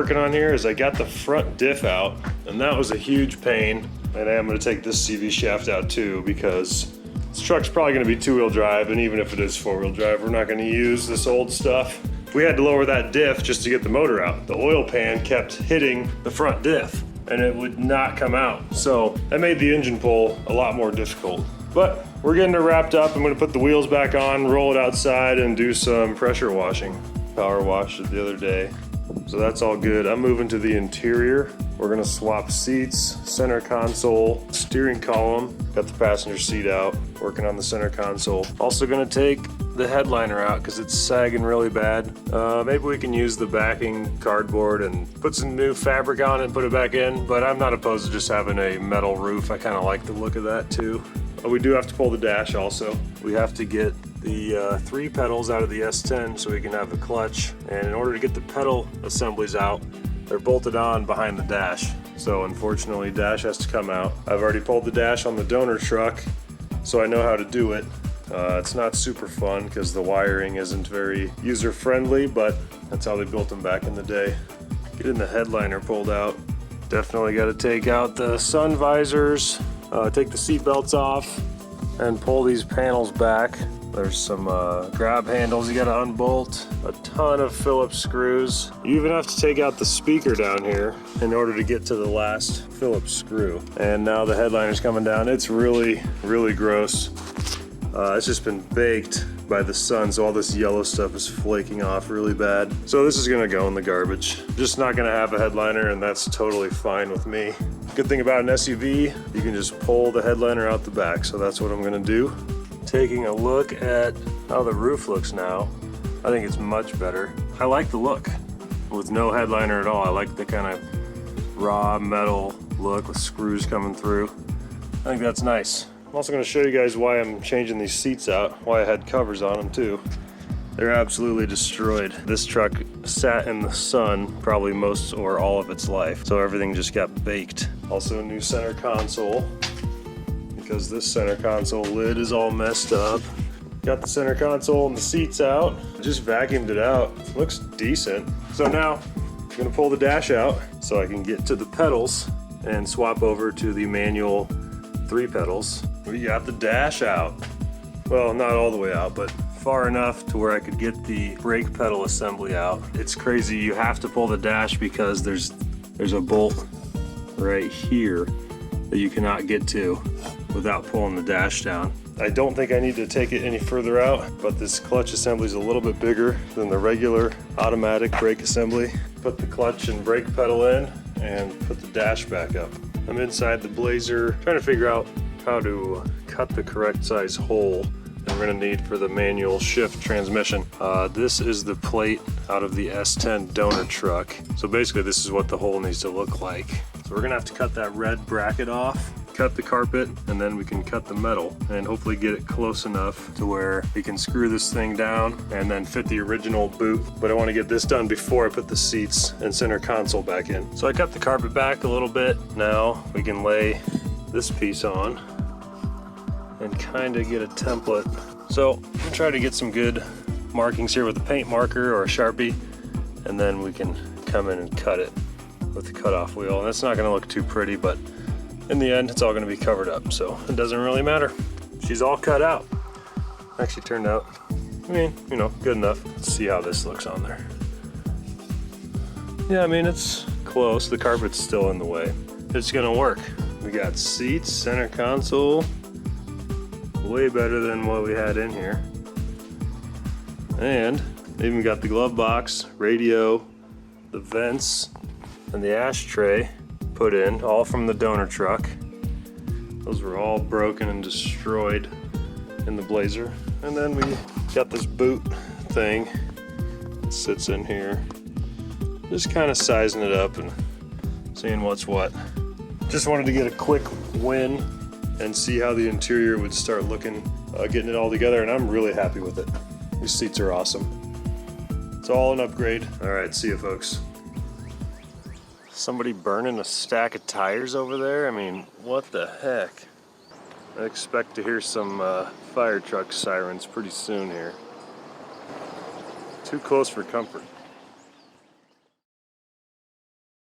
working on here is I got the front diff out, and that was a huge pain. And I am gonna take this CV shaft out too, because this truck's probably gonna be 2-wheel drive, and even if it is 4-wheel drive, we're not gonna use this old stuff. We had to lower that diff just to get the motor out. The oil pan kept hitting the front diff, and it would not come out. So that made the engine pull a lot more difficult. But we're getting it wrapped up. I'm gonna put the wheels back on, roll it outside, and do some pressure washing. Power washed it the other day. So that's all good. I'm moving to the interior. We're gonna swap seats, center console, steering column. Got the passenger seat out, working on the center console. Also gonna take the headliner out because it's sagging really bad. Maybe we can use the backing cardboard and put some new fabric on it and put it back in, but I'm not opposed to just having a metal roof. I kind of like the look of that too. We do have to pull the dash also. We have to get the 3 pedals out of the S10 so we can have the clutch. And in order to get the pedal assemblies out, they're bolted on behind the dash. So unfortunately, dash has to come out. I've already pulled the dash on the donor truck, so I know how to do it. It's not super fun because the wiring isn't very user-friendly, but that's how they built them back in the day. Getting the headliner pulled out. Definitely got to take out the sun visors, take the seat belts off, and pull these panels back. There's some grab handles you got to unbolt, a ton of Phillips screws. You even have to take out the speaker down here in order to get to the last Phillips screw. And now the headliner's coming down. It's really, really gross. It's just been baked by the sun, so all this yellow stuff is flaking off really bad. So this is gonna go in the garbage. Just not gonna have a headliner, and that's totally fine with me. Good thing about an SUV, you can just pull the headliner out the back, so that's what I'm gonna do. Taking a look at how the roof looks now, I think it's much better. I like the look with no headliner at all. I like the kind of raw metal look with screws coming through. I think that's nice. I'm also going to show you guys why I'm changing these seats out, why I had covers on them too. They're absolutely destroyed. This truck sat in the sun probably most or all of its life, so everything just got baked. Also a new center console, because this center console lid is all messed up. Got the center console and the seats out. Just vacuumed it out. Looks decent. So now I'm going to pull the dash out so I can get to the pedals and swap over to the manual 3 pedals. We got the dash out. Well, not all the way out, but far enough to where I could get the brake pedal assembly out. It's crazy, you have to pull the dash because there's a bolt right here that you cannot get to without pulling the dash down. I don't think I need to take it any further out, but this clutch assembly is a little bit bigger than the regular automatic brake assembly. Put the clutch and brake pedal in and put the dash back up. I'm inside the Blazer trying to figure out how to cut the correct size hole that we're going to need for the manual shift transmission. This is the plate out of the S10 donor truck. So basically this is what the hole needs to look like. So we're going to have to cut that red bracket off, cut the carpet, and then we can cut the metal and hopefully get it close enough to where we can screw this thing down and then fit the original boot. But I want to get this done before I put the seats and center console back in. So I cut the carpet back a little bit. Now we can lay this piece on and kind of get a template. So I'm gonna try to get some good markings here with a paint marker or a Sharpie, and then we can come in and cut it with the cutoff wheel. And that's not gonna look too pretty, but in the end, it's all gonna be covered up, so it doesn't really matter. She's all cut out. Actually turned out, I mean, you know, good enough. Let's see how this looks on there. Yeah, I mean, it's close. The carpet's still in the way. It's gonna work. We got seats, center console, way better than what we had in here. And even got the glove box, radio, the vents, and the ashtray put in, all from the donor truck. Those were all broken and destroyed in the Blazer. And then we got this boot thing that sits in here. Just kind of sizing it up and seeing what's what. Just wanted to get a quick win and see how the interior would start looking, getting it all together, and I'm really happy with it. These seats are awesome. It's all an upgrade. All right, see you folks. Somebody burning a stack of tires over there? I mean, what the heck? I expect to hear some fire truck sirens pretty soon here. Too close for comfort.